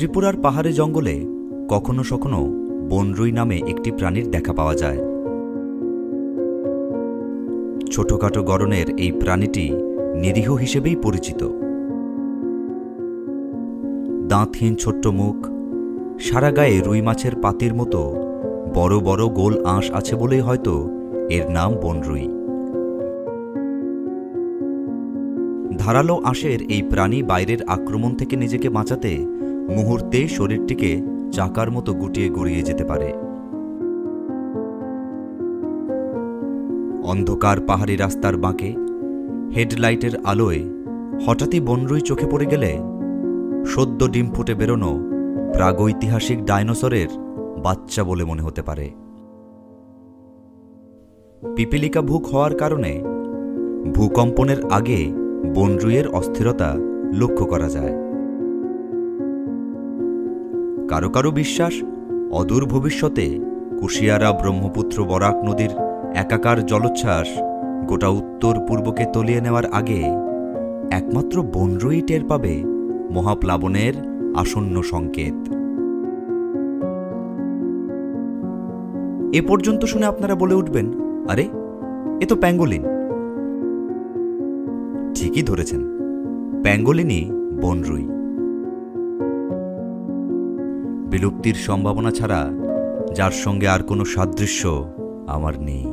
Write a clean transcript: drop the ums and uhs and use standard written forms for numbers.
ত্রিপুরার পাহাড়ে জঙ্গলে কখনো কখনো বনরুই নামে একটি প্রাণীর দেখা পাওয়া যায়। ছোটখাটো গড়নের এই প্রাণীটি নিরীহ হিসেবেই পরিচিত। দাঁতহীন ছোট্ট মুখ, সারা গায়ে রুই মাছের পাতির মতো বড় বড় গোল আঁশ আছে বলেই হয়তো এর নাম বনরুই। ধারালো আঁশের এই প্রাণী বাইরের আক্রমণ থেকে নিজেকে বাঁচাতে মুহূর্তে শরীরটিকে চাকার মতো গুটিয়ে গড়িয়ে যেতে পারে। অন্ধকার পাহাড়ি রাস্তার বাঁকে হেডলাইটের আলোয় হঠাৎই বনরুই চোখে পড়ে গেলে সদ্য ডিম ফুটে বেরোনো প্রাগৈতিহাসিক ডাইনোসরের বাচ্চা বলে মনে হতে পারে। পিপিলিকা ভুক হওয়ার কারণে ভূকম্পনের আগে বনরুইয়ের অস্থিরতা লক্ষ্য করা যায়। কারো কারো বিশ্বাস, অদূর ভবিষ্যতে কুশিয়ারা ব্রহ্মপুত্র বরাক নদীর একাকার জলোচ্ছ্বাস গোটা উত্তর পূর্বকে তলিয়ে নেওয়ার আগে একমাত্র বনরুই টের পাবে মহাপ্লাবনের আসন্ন সংকেত। এ পর্যন্ত শুনে আপনারা বলে উঠবেন, আরে এ তো প্যাঙ্গোলিন। ঠিকই ধরেছেন, প্যাঙ্গোলিনই বনরুই। বিলুপ্তির সম্ভাবনা ছাড়া যার সঙ্গে আর কোনো সাদৃশ্য আমার নেই।